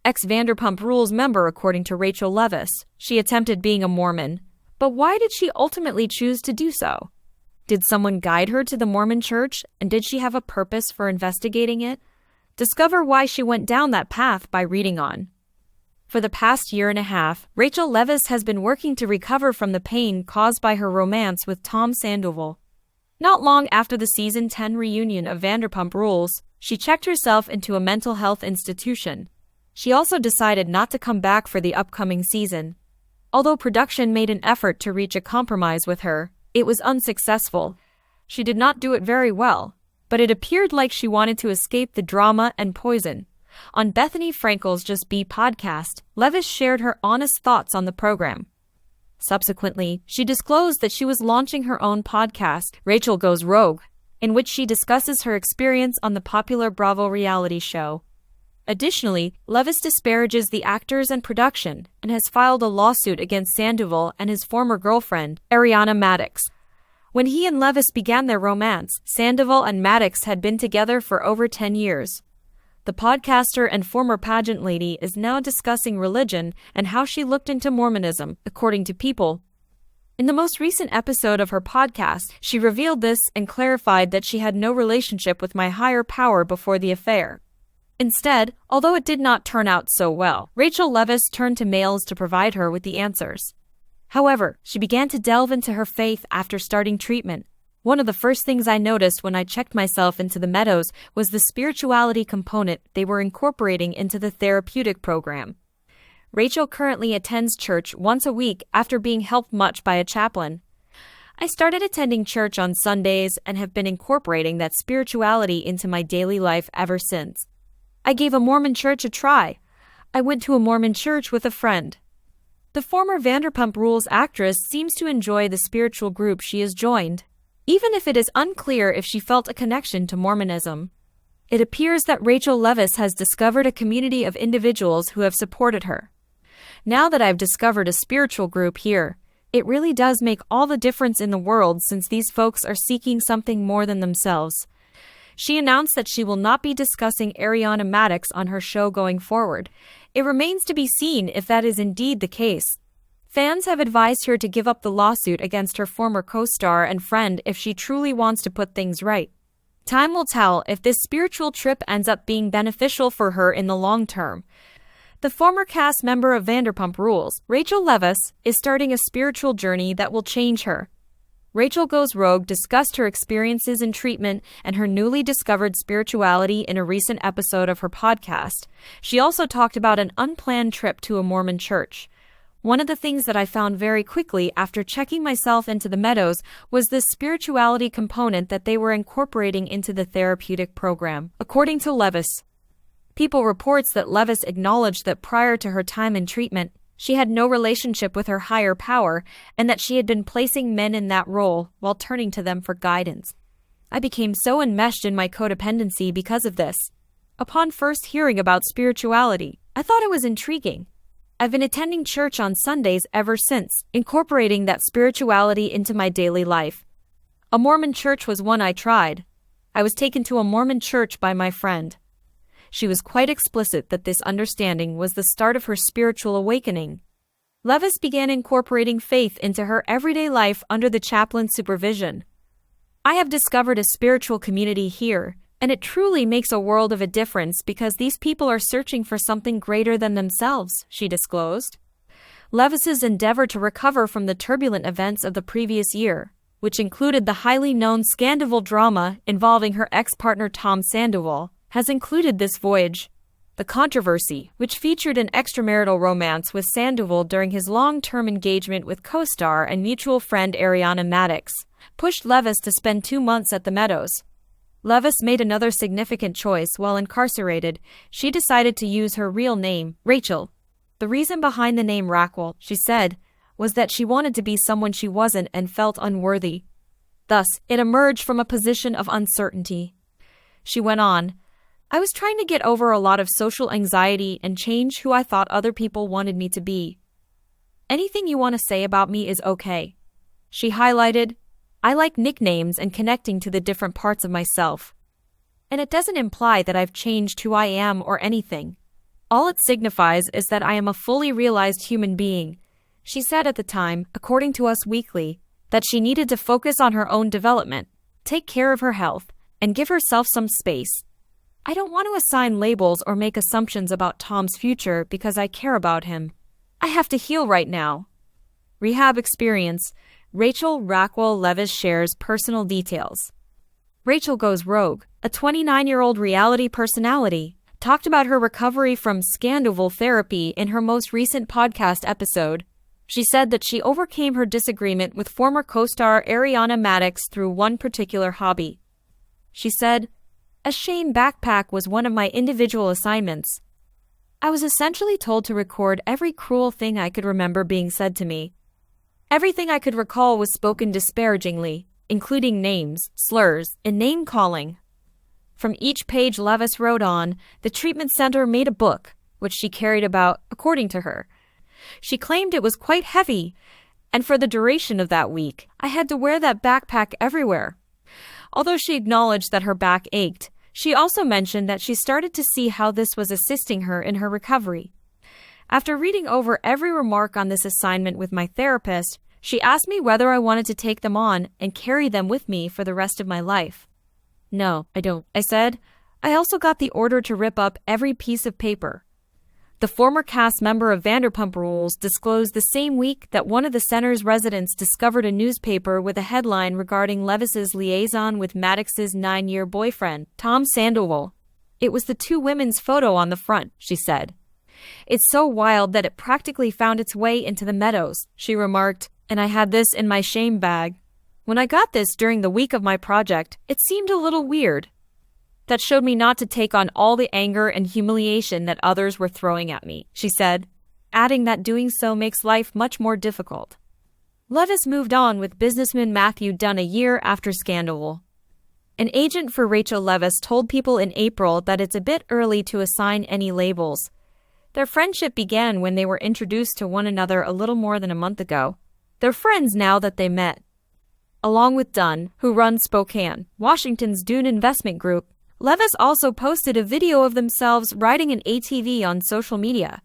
ex-Vanderpump Rules member according to Rachel Leviss. She attempted being a Mormon. But why did she ultimately choose to do so? Did someone guide her to the Mormon church, and did she have a purpose for investigating it? Discover why she went down that path by reading on. For the past year and a half, Rachel Leviss has been working to recover from the pain caused by her romance with Tom Sandoval. Not long after the season 10 reunion of Vanderpump Rules, she checked herself into a mental health institution. She also decided not to come back for the upcoming season. Although production made an effort to reach a compromise with her, it was unsuccessful. She did not do it very well, but it appeared like she wanted to escape the drama and poison. On Bethany Frankel's Just Be podcast, Leviss shared her honest thoughts on the program. Subsequently, she disclosed that she was launching her own podcast, Rachel Goes Rogue, in which she discusses her experience on the popular Bravo reality show. Additionally, Leviss disparages the actors and production and has filed a lawsuit against Sandoval and his former girlfriend, Ariana Madix. When he and Leviss began their romance, Sandoval and Madix had been together for over 10 years. The podcaster and former pageant lady is now discussing religion and how she looked into Mormonism, according to People. In the most recent episode of her podcast, she revealed this and clarified that she had no relationship with my higher power before the affair. Instead, although it did not turn out so well, Rachel Leviss turned to males to provide her with the answers. However, she began to delve into her faith after starting treatment. One of the first things I noticed when I checked myself into the Meadows was the spirituality component they were incorporating into the Therapeutic program. Rachel currently attends church once a week after being helped much by a chaplain. I started attending church on Sundays and have been incorporating that spirituality into my daily life ever since. I gave a Mormon church a try. I went to a Mormon church with a friend. The former Vanderpump Rules actress seems to enjoy the spiritual group she has joined, even if it is unclear if she felt a connection to Mormonism. It appears that Rachel Leviss has discovered a community of individuals who have supported her. Now that I've discovered a spiritual group here, it really does make all the difference in the world since these folks are seeking something more than themselves. She announced that she will not be discussing Ariana Madix on her show going forward. It remains to be seen if that is indeed the case. Fans have advised her to give up the lawsuit against her former co-star and friend if she truly wants to put things right. Time will tell if this spiritual trip ends up being beneficial for her in the long term. The former cast member of Vanderpump Rules, Rachel Leviss, is starting a spiritual journey that will change her. Rachel Goes Rogue discussed her experiences in treatment and her newly discovered spirituality in a recent episode of her podcast. She also talked about an unplanned trip to a Mormon church. One of the things that I found very quickly after checking myself into the Meadows was the spirituality component that they were incorporating into the Therapeutic program, according to Leviss. People reports that Leviss acknowledged that prior to her time in treatment, she had no relationship with her higher power and that she had been placing men in that role while turning to them for guidance. I became so enmeshed in my codependency because of this. Upon first hearing about spirituality, I thought it was intriguing. I've been attending church on Sundays ever since, incorporating that spirituality into my daily life. A Mormon church was one I tried. I was taken to a Mormon church by my friend. She was quite explicit that this understanding was the start of her spiritual awakening. Leviss began incorporating faith into her everyday life under the chaplain's supervision. I have discovered a spiritual community here, and it truly makes a world of a difference because these people are searching for something greater than themselves, she disclosed. Leviss's endeavor to recover from the turbulent events of the previous year, which included the highly known scandal drama involving her ex-partner Tom Sandoval, has included this voyage. The controversy, which featured an extramarital romance with Sandoval during his long-term engagement with co-star and mutual friend Ariana Madix, pushed Leviss to spend 2 months at the Meadows. Leviss made another significant choice while incarcerated. She decided to use her real name, Rachel. The reason behind the name Raquel, she said, was that she wanted to be someone she wasn't and felt unworthy. Thus, it emerged from a position of uncertainty. She went on, I was trying to get over a lot of social anxiety and change who I thought other people wanted me to be. Anything you want to say about me is okay. She highlighted, I like nicknames and connecting to the different parts of myself. And it doesn't imply that I've changed who I am or anything. All it signifies is that I am a fully realized human being. She said at the time, according to Us Weekly, that she needed to focus on her own development, take care of her health, and give herself some space. I don't want to assign labels or make assumptions about Tom's future because I care about him. I have to heal right now. Rehab experience. Rachel Rackwell Leviss shares personal details. Rachel goes rogue, a 29-year-old reality personality, talked about her recovery from scandal therapy in her most recent podcast episode. She said that she overcame her disagreement with former co-star Ariana Madix through one particular hobby. She said, "A Shane backpack was one of my individual assignments. I was essentially told to record every cruel thing I could remember being said to me. Everything I could recall was spoken disparagingly, including names, slurs, and name-calling." From each page Leviss wrote on, the treatment center made a book, which she carried about, according to her. She claimed it was quite heavy, and for the duration of that week, I had to wear that backpack everywhere. Although she acknowledged that her back ached, she also mentioned that she started to see how this was assisting her in her recovery. After reading over every remark on this assignment with my therapist, she asked me whether I wanted to take them on and carry them with me for the rest of my life. "No, I don't," I said. I also got the order to rip up every piece of paper. The former cast member of Vanderpump Rules disclosed the same week that one of the center's residents discovered a newspaper with a headline regarding Leviss's liaison with Madix's 9-year boyfriend, Tom Sandoval. It was the two women's photo on the front, she said. "It's so wild that it practically found its way into the meadows," she remarked, "and I had this in my shame bag. When I got this during the week of my project, it seemed a little weird. That showed me not to take on all the anger and humiliation that others were throwing at me," she said, adding that doing so makes life much more difficult. Leviss moved on with businessman Matthew Dunn a year after scandal. An agent for Rachel Leviss told People in April that it's a bit early to assign any labels. Their friendship began when they were introduced to one another a little more than a month ago. They're friends now that they met. Along with Dunn, who runs Spokane, Washington's Dune Investment Group, Leviss also posted a video of themselves riding an ATV on social media.